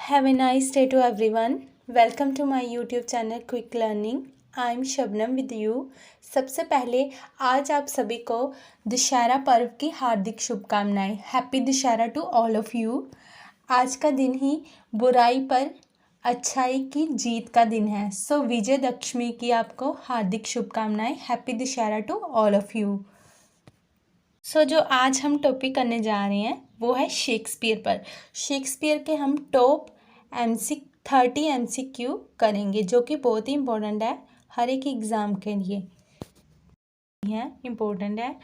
Have a nice day to everyone. Welcome to my YouTube channel Quick Learning. I am Shabnam with you. सबसे पहले आज आप सभी को दशहरा पर्व की हार्दिक शुभकामनाएं. Happy Dussehra to all of you. आज का दिन ही बुराई पर अच्छाई की जीत का दिन है. सो विजयदशमी की आपको हार्दिक शुभकामनाएं. Happy Dussehra to all of you. जो आज हम टॉपिक करने जा रहे हैं वो है शेक्सपियर पर. शेक्सपियर के हम टॉप 30 MCQ करेंगे जो कि बहुत ही इम्पोर्टेंट है हर एक एग्ज़ाम के लिए. इम्पोर्टेंट है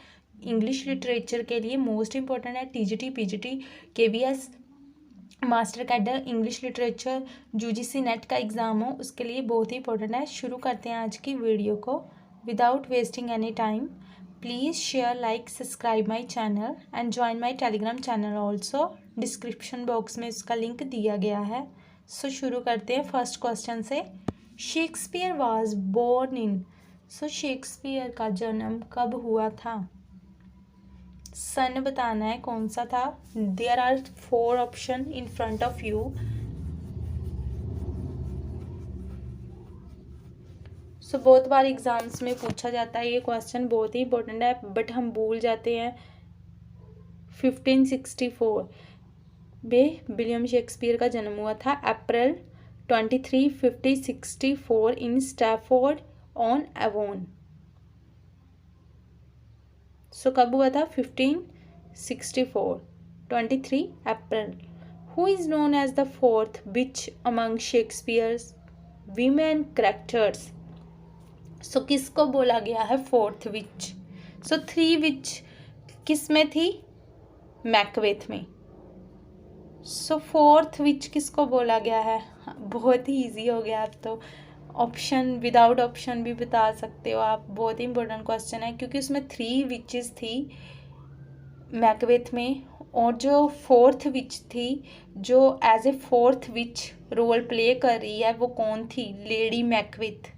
इंग्लिश लिटरेचर के लिए, मोस्ट इम्पोर्टेंट है. TGT PGT KVS master cadre English literature UGC net का एग्ज़ाम हो उसके लिए बहुत ही इंपॉर्टेंट है. शुरू करते हैं आज की वीडियो को without wasting any time. Please share, like, subscribe my channel and join my Telegram channel also. Description box में उसका लिंक दिया गया है. शुरू करते हैं फर्स्ट क्वेश्चन से. Shakespeare was born in. Shakespeare का जन्म कब हुआ था? सन बताना है कौन सा था. There are 4 option in front of you. बहुत बार एग्जाम्स में पूछा जाता है ये क्वेश्चन, बहुत ही इंपॉर्टेंट है बट हम भूल जाते हैं. 1564 में विलियम शेक्सपियर का जन्म हुआ था. April 23, 1564 in Stratford on Avon. कब हुआ था? 1564 23 April. Who is known as the fourth which among Shakespeare's women characters. किसको बोला गया है फोर्थ विच? 3 विच किस में थी? मैकबेथ में. फोर्थ विच किसको बोला गया है? बहुत ही इजी हो गया. आप तो ऑप्शन विदाउट ऑप्शन भी बता सकते हो आप. बहुत ही इंपॉर्टेंट क्वेश्चन है क्योंकि उसमें 3 विचेस थी मैकबेथ में और जो फोर्थ विच थी जो as a fourth witch role play कर रही है वो कौन थी? Lady Macbeth.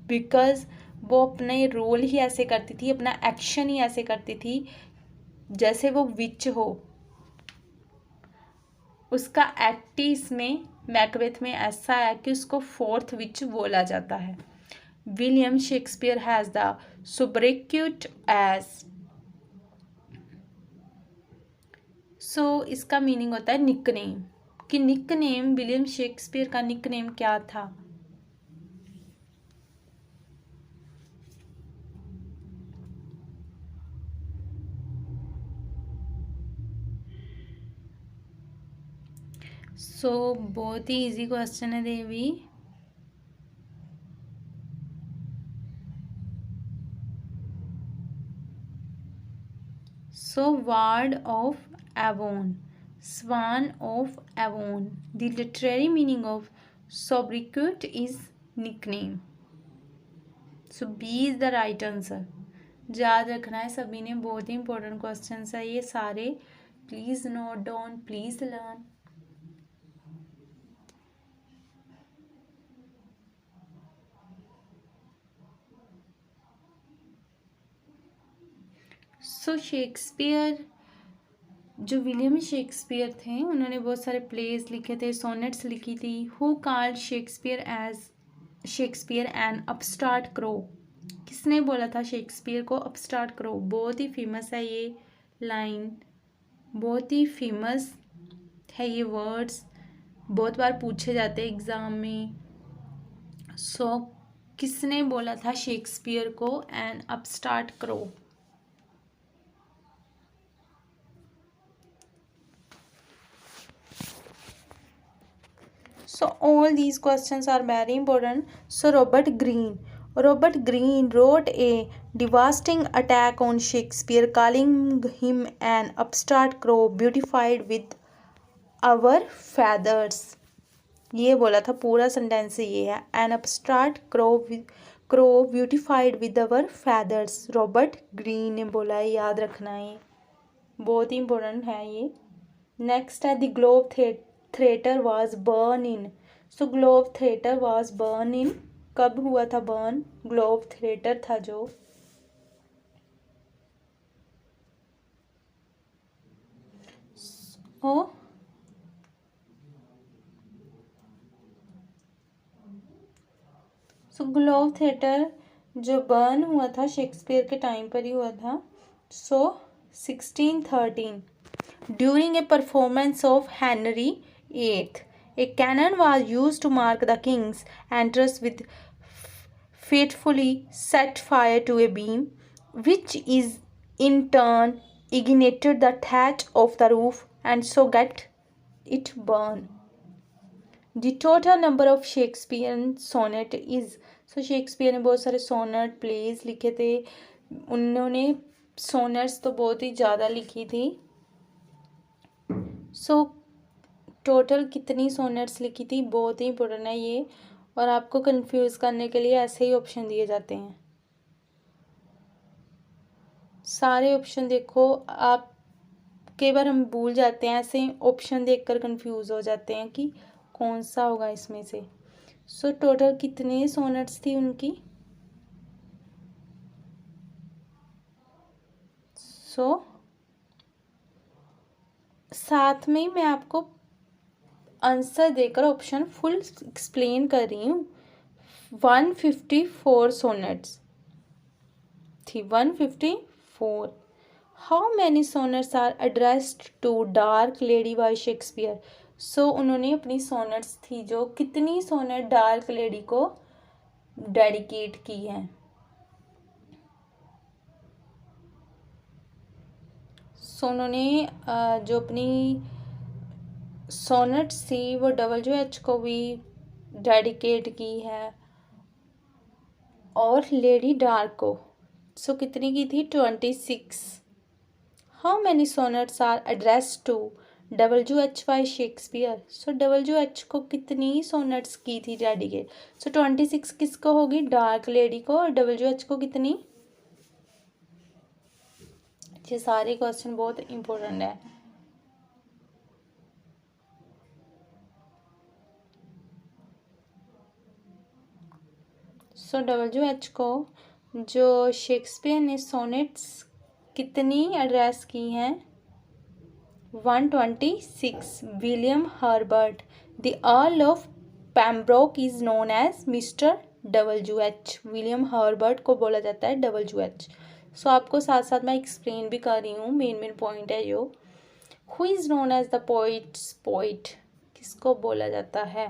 बिकॉज वो अपने रोल ही ऐसे करती थी, अपना एक्शन ही ऐसे करती थी जैसे वो विच हो. उसका एक्ट ही इसमें मैकबेथ में ऐसा है कि उसको फोर्थ विच बोला जाता है. William Shakespeare has the sobriquet as. इसका मीनिंग होता है निकनेम. कि निकनेम विलियम शेक्सपियर का निकनेम क्या था? बहुत ही इजी क्वेश्चन है Devi. Bard of Avon, swan of Avon. The literary meaning of sobriquet is nickname. B is the right answer. याद रखना है सभी ने, बहुत ही इंपॉर्टेंट क्वेश्चन है ये सारे. Please note down, please learn. Shakespeare जो विलियम शेक्सपियर थे उन्होंने बहुत सारे प्लेस लिखे थे, सोनेट्स लिखी थी. Who called Shakespeare as Shakespeare an upstart crow. किसने बोला था शेक्सपियर को अपस्टार्ट क्रो? बहुत ही फेमस है ये लाइन, बहुत ही फेमस है ये वर्ड्स, बहुत बार पूछे जाते हैं एग्ज़ाम में. किसने बोला था शेक्सपियर को N upstart crow? All these questions are very important. Robert Greene wrote a devastating attack on Shakespeare, calling him an upstart crow beautified with our feathers. ये बोला था, पूरा सेंटेंस ये है, an upstart crow beautified with our feathers. Robert Greene ने बोला है, याद रखना है, बहुत ही इंपॉर्टेंट है ये. नेक्स्ट है the globe theatre was burn in. Globe theatre was burn in. कब हुआ था बर्न? ग्लोब थिएटर था जो सो ग्लोब थिएटर जो बर्न हुआ था शेक्सपियर के टाइम पर ही हुआ था। So 1613 during a performance of Henry eight a cannon was used to mark the king's entrance with faithfully set fire to a beam, which is in turn ignited the thatch of the roof and so get it burn. The total number of Shakespearean sonnet is, so Shakespeare ने बहुत सारे sonnet pledge लिखे थे, उन्होंने sonnets तो बहुत ही ज़्यादा लिखी थी। सो टोटल कितनी सोनेट्स लिखी थी, बहुत ही इंपॉर्टेंट है ये, और आपको कंफ्यूज करने के लिए ऐसे ही ऑप्शन दिए जाते हैं। सारे ऑप्शन देखो, आप कई बार हम भूल जाते हैं, ऐसे ऑप्शन देखकर कंफ्यूज हो जाते हैं कि कौन सा होगा इसमें से। सो टोटल कितने सोनेट्स थी उनकी? सो साथ में मैं आपको आंसर देकर ऑप्शन फुल एक्सप्लेन कर रही हूँ। 154 सोनेट्स थी, 154। How many sonnets are addressed to dark lady by Shakespeare. So उन्होंने अपनी सोनेट्स थी जो, कितनी सोनेट डार्क लेडी को डेडिकेट की है? सो उन्होंने जो अपनी सोनेट्स थी वो WH को भी डेडिकेट की है और लेडी डार्क को। सो कितनी की थी? 26। How many sonnets are addressed to WH by Shakespeare. So WH को कितनी सोनेट्स की थी डेडिकेट? सो 26 किसको होगी? डार्क लेडी को। और WH को कितनी? ये सारे क्वेश्चन बहुत इंपॉर्टेंट है। सो WH को जो शेक्सपियर ने सोनेट्स कितनी एड्रेस की हैं? 126। William Herbert the Earl of Pembroke is known as Mister WH। William Herbert को बोला जाता है WH। सो आपको साथ साथ मैं एक्सप्लेन भी कर रही हूँ, मेन पॉइंट है जो। Who is known as the poet's poet, किसको बोला जाता है?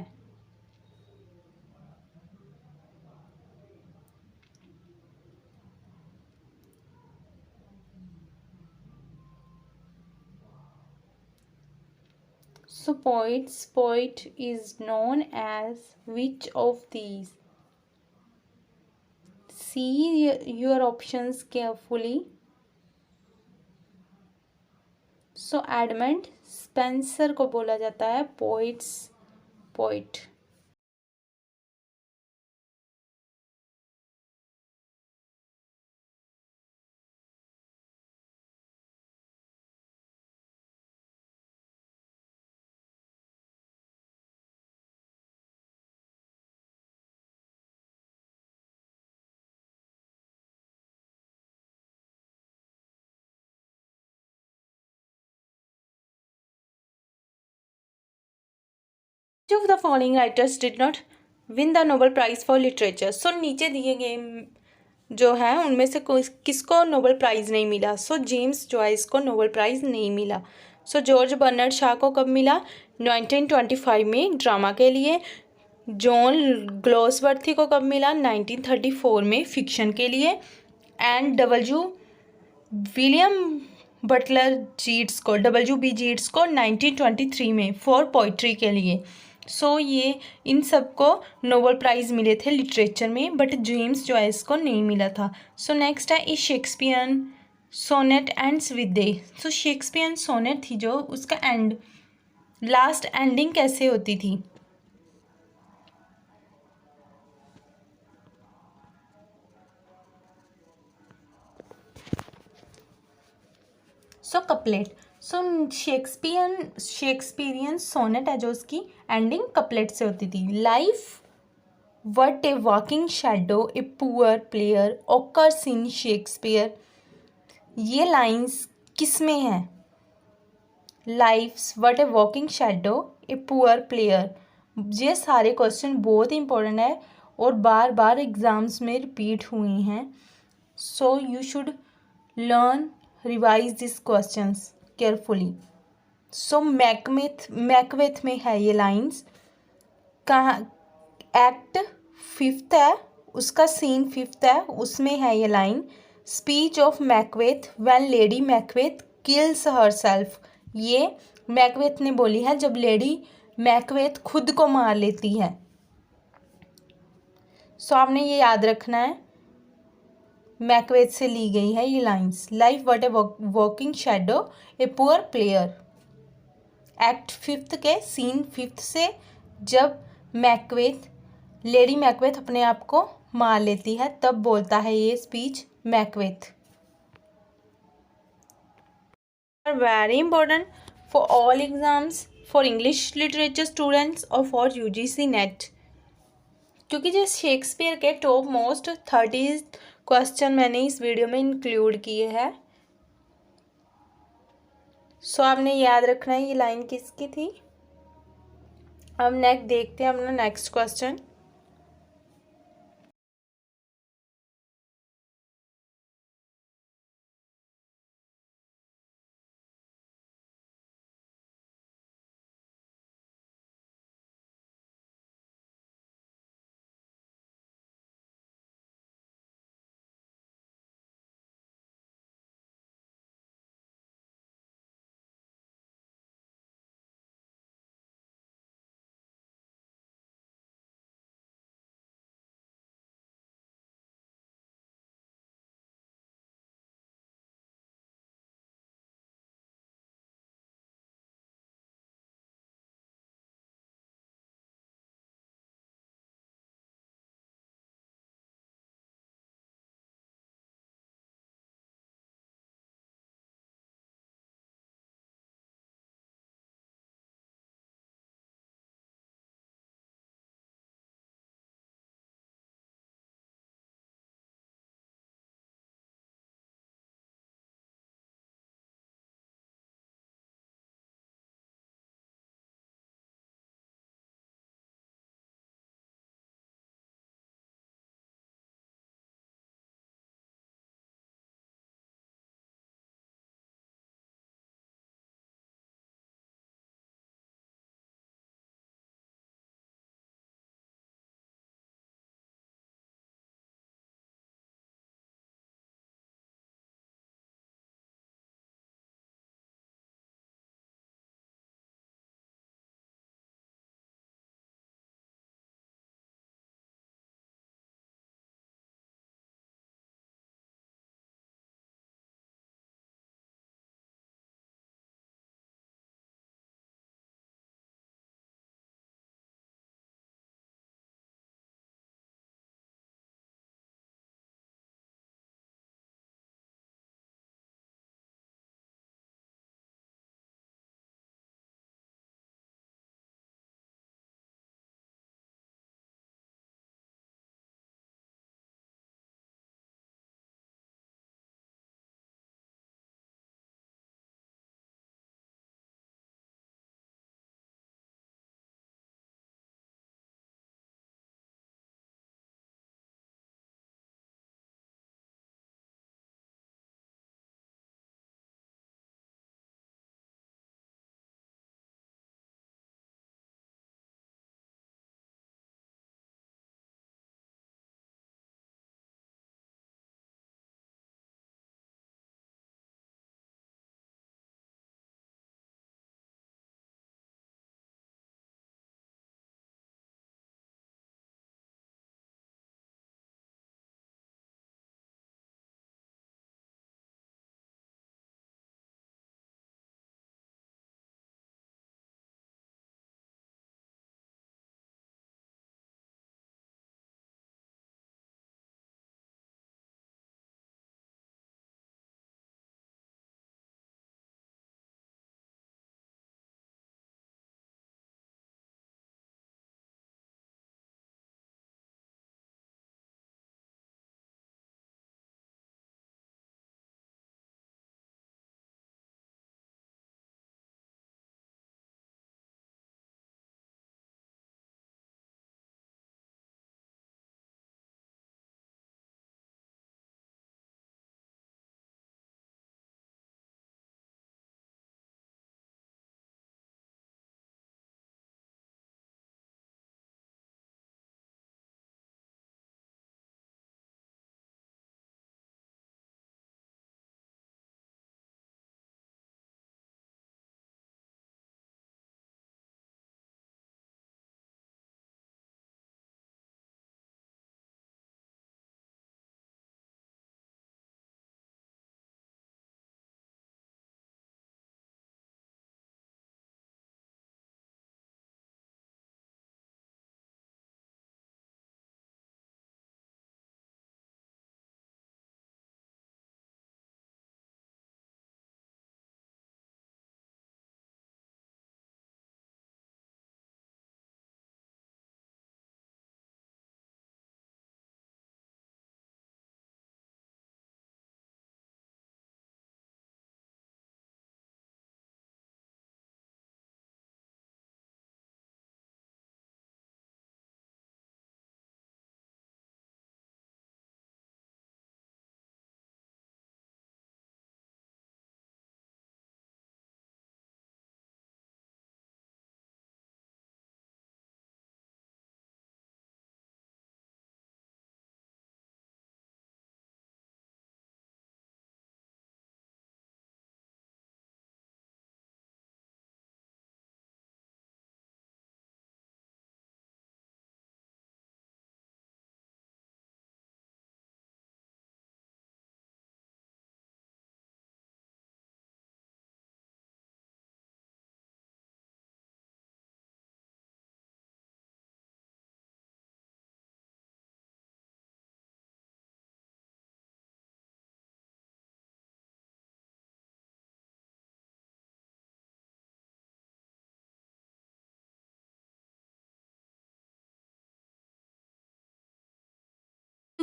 So poet is known as which of these? See your options carefully. So Edmund Spenser को बोला जाता है poet। Which of the following writers did not win the Nobel Prize for Literature? So नीचे दिए गए जो है उनमें से किसको नोबेल प्राइज़ नहीं मिला? सो जेम्स जॉयस को नोबेल प्राइज़ नहीं मिला। सो जॉर्ज बर्नार्ड शॉ को कब मिला? 1925 में ड्रामा के लिए। जॉन ग्लॉसवर्थी को कब मिला? 1934 में फिक्शन के लिए। एंड विलियम बटलर जीट्स को, WB जीट्स को 1923 में फॉर पोइट्री के लिए। सो ये इन सबको नोबेल प्राइज़ मिले थे लिटरेचर में, बट जेम्स जॉयस को नहीं मिला था। सो नेक्स्ट है is Shakespearean sonnet ends with they. So Shakespearean sonnet थी जो, उसका एंड लास्ट एंडिंग कैसे होती थी? So couplet. So Shakespearean sonnet है जो, उसकी एंडिंग कपलेट से होती थी। Life what a walking shadow a poor player occurs in Shakespeare. ये लाइंस किस में है? Life what a walking shadow a poor player. ये सारे क्वेश्चन बहुत इंपॉर्टेंट है और बार बार एग्ज़ाम्स में रिपीट हुई हैं। So you should learn revise this questions carefully. So Macbeth में है ये लाइंस। कहाँ एक्ट फिफ्थ है, उसका सीन फिफ्थ है, उसमें है ये line, speech of Macbeth when lady Macbeth kills herself. ये मैकबेथ ने बोली है जब लेडी मैकबेथ खुद को मार लेती है। सो आपने ये याद रखना है, मैकबेथ से ली गई है ये lines. Life what A walking shadow, a poor player. Act fifth के सीन फिफ्थ से जब मैकबेथ लेडी मैकबेथ अपने आप को मार लेती है तब बोलता है ये speech Macbeth. Very important for all exams, for English literature students और फॉर यूजीसी नेट, क्योंकि जो शेक्सपियर के टॉप मोस्ट 30 क्वेश्चन मैंने इस वीडियो में इंक्लूड किए हैं। सो आपने याद रखना है ये लाइन किसकी थी। अब नेक्स्ट देखते हैं अपना नेक्स्ट क्वेश्चन।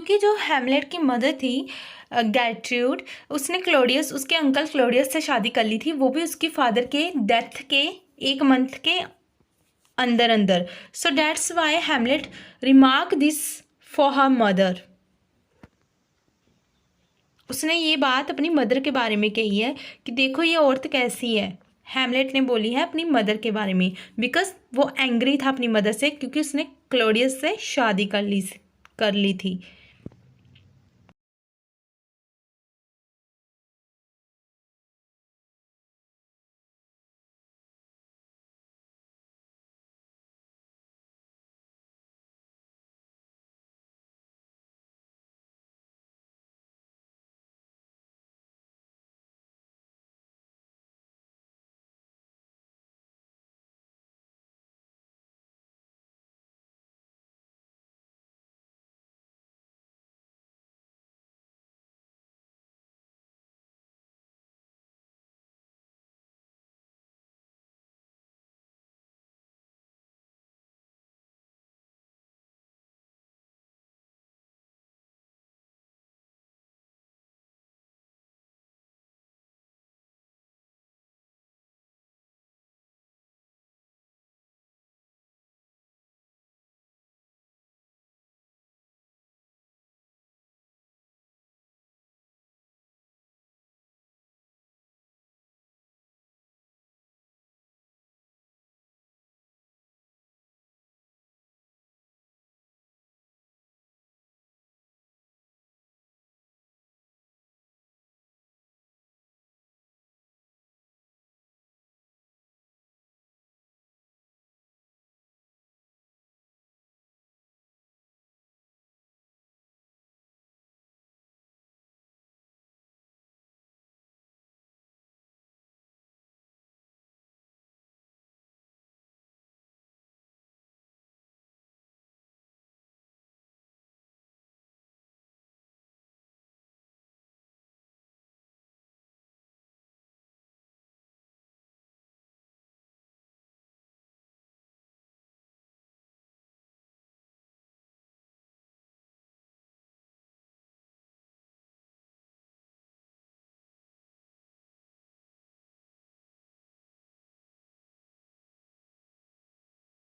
क्योंकि जो हैमलेट की मदर थी गैट्रूड, उसने क्लोडियस, उसके अंकल क्लोडियस से शादी कर ली थी, वो भी उसकी फादर के डेथ के 1 मंथ के अंदर अंदर। सो that's why Hamlet remark this for her mother. उसने ये बात अपनी मदर के बारे में कही है कि देखो ये औरत कैसी है। हैमलेट ने बोली है अपनी मदर के बारे में, बिकॉज वो एंग्री था अपनी मदर से, क्योंकि उसने क्लोडियस से शादी कर ली थी।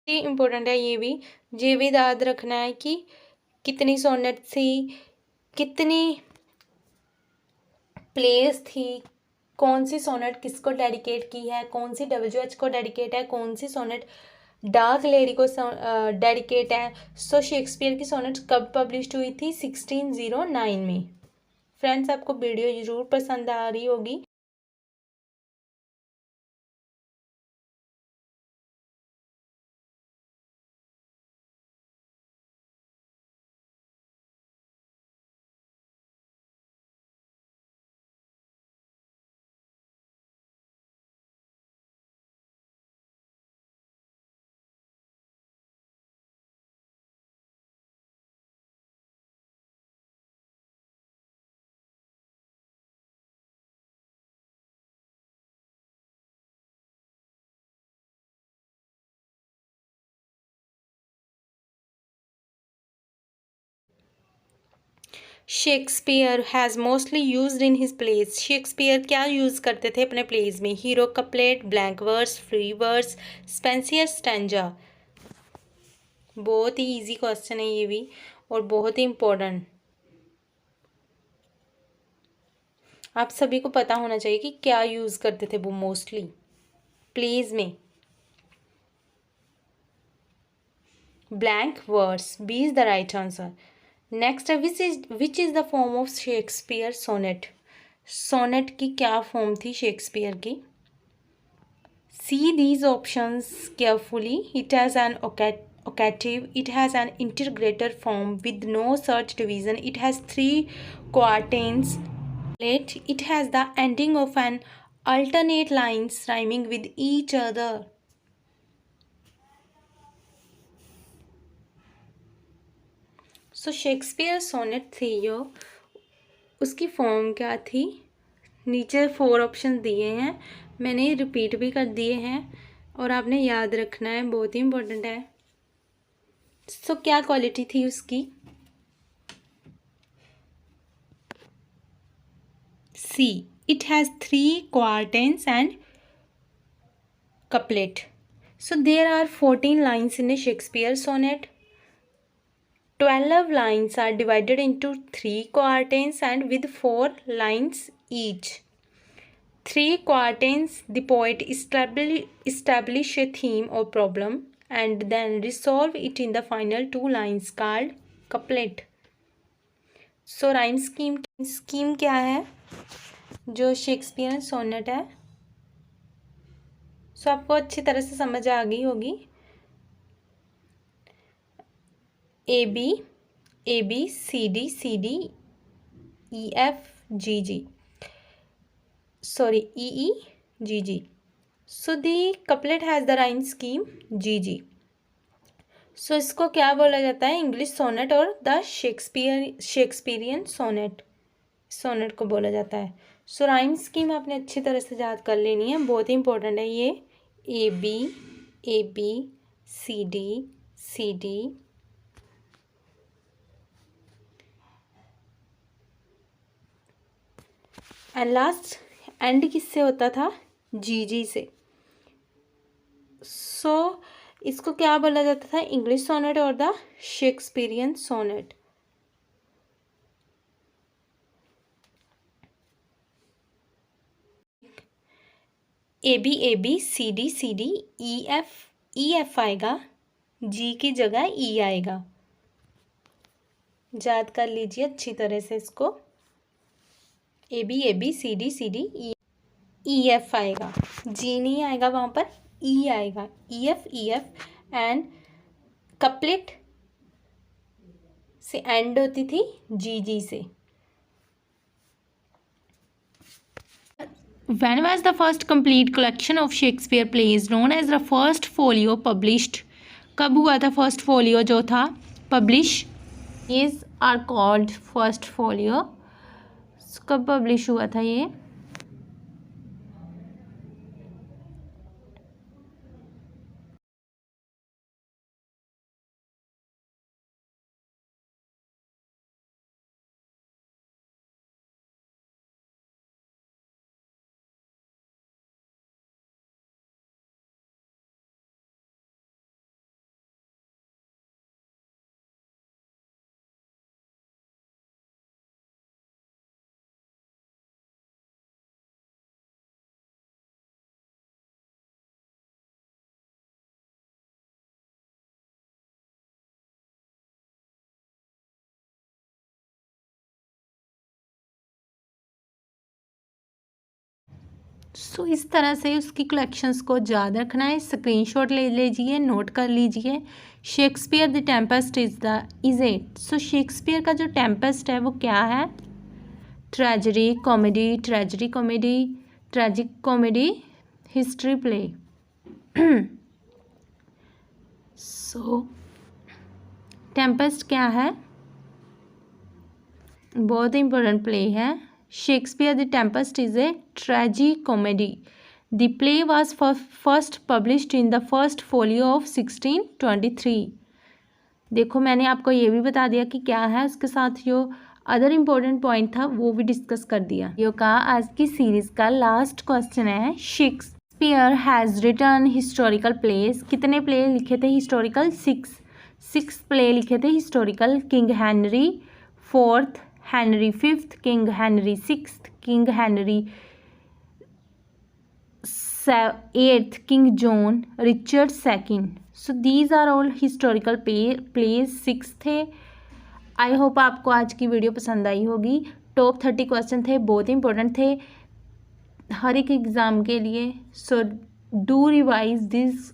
ये इम्पोर्टेंट है ये भी याद रखना है कि कितनी सोनेट थी, कितनी प्लेस थी, कौन सी सोनेट किसको डेडिकेट की है, कौन सी WH को डेडिकेट है, कौन सी सोनेट डार्क लेडी को डेडिकेट है। सो शेक्सपियर की सोनेट कब पब्लिश हुई थी? 1609 में। फ्रेंड्स, आपको वीडियो ज़रूर पसंद आ रही होगी। Shakespeare has mostly used in his plays. Shakespeare क्या यूज़ करते थे अपने प्लेस में? Heroic couplet, blank verse, free verse, Spenserian stanza. बहुत ही इजी क्वेश्चन है ये भी, और बहुत ही इम्पोर्टेंट। आप सभी को पता होना चाहिए कि क्या यूज़ करते थे वो मोस्टली प्लेस में। Blank verse, B is the right answer. Next है which is the form of Shakespeare sonnet. Sonnet की क्या फॉर्म थी शेक्सपियर की? See these options carefully. It has an octave. It has an integrator form with no such division. It has 3 quatrains. It has the ending of an alternate lines rhyming with each other. So Shakespeare sonnet थी जो, उसकी form क्या थी? नीचे 4 option दिए हैं, मैंने repeat भी कर दिए हैं और आपने याद रखना है, बहुत ही इम्पोर्टेंट है। सो क्या क्वालिटी थी उसकी? C. It has 3 quatrains and couplet. So there are 14 lines in a Shakespeare sonnet. 12 lines are divided into 3 quatrains and with 4 lines each. 3 quatrains, the poet establish a theme or problem and then resolve it in the final 2 lines called couplet. So rhyme scheme क्या है जो Shakespeare sonnet है? सो आपको अच्छी तरह से समझ आ गई होगी. A B C D E F G G E G G. So the couplet has the rhyme scheme G G. So इसको क्या बोला जाता है? इंग्लिश सोनेट और द शेक्सपियरियन सोनेट को बोला जाता है. सो राइम स्कीम आपने अच्छी तरह से याद कर लेनी है, बहुत ही इंपॉर्टेंट है ये. A B C D and last end किससे होता था? जी से. सो इसको क्या बोला जाता था? इंग्लिश सोनेट और the Shakespearean sonnet. A B C D E F आएगा, जी की जगह ई आएगा. याद कर लीजिए अच्छी तरह से इसको. A B C D E F आएगा, जी नहीं आएगा वहाँ पर, ई आएगा. ई एफ एंड कपलेट से एंड होती थी जी से. When was the first complete collection of Shakespeare plays known as the first folio published? कब हुआ था फर्स्ट फोलियो जो था publish? These are called first folio. कब पब्लिश हुआ था ये? सो इस तरह से उसकी कलेक्शंस को याद रखना है. स्क्रीनशॉट ले लीजिए, नोट कर लीजिए. Shakespeare the Tempest is it. So Shakespeare का जो टेम्पेस्ट है वो क्या है? Tragic comedy history play. So Tempest क्या है? बहुत इंपॉर्टेंट प्ले है. Shakespeare The Tempest is a tragicomedy. The play was first published in the first folio of 1623. देखो मैंने आपको ये भी बता दिया कि क्या है, उसके साथ जो अदर इम्पोर्टेंट पॉइंट था वो भी डिस्कस कर दिया. यो का आज की सीरीज का लास्ट क्वेश्चन है. Shakespeare has written historical plays. कितने प्ले लिखे थे हिस्टोरिकल? 6 प्ले लिखे थे historical. King Henry fourth, Henry V, King Henry VI, King Henry VIII, King John, Richard II. So these are all historical plays. 6 थे. I hope आपको आज की video पसंद आई होगी. टॉप 30 क्वेश्चन थे, बहुत इंपॉर्टेंट थे हर एक एग्ज़ाम के लिए. So do revise this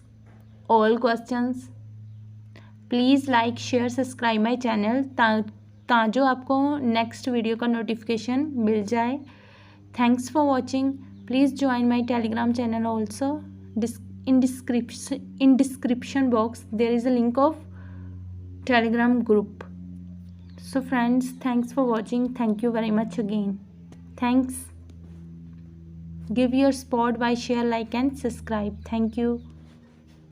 all questions. Please like share subscribe my channel ताकि आपको नेक्स्ट वीडियो का नोटिफिकेशन मिल जाए. Thanks for watching. Please join my Telegram channel also. in description box there is a link of telegram group. So friends, thanks for watching. Thank you very much again. Thanks. Give your support by share, like and subscribe. Thank you.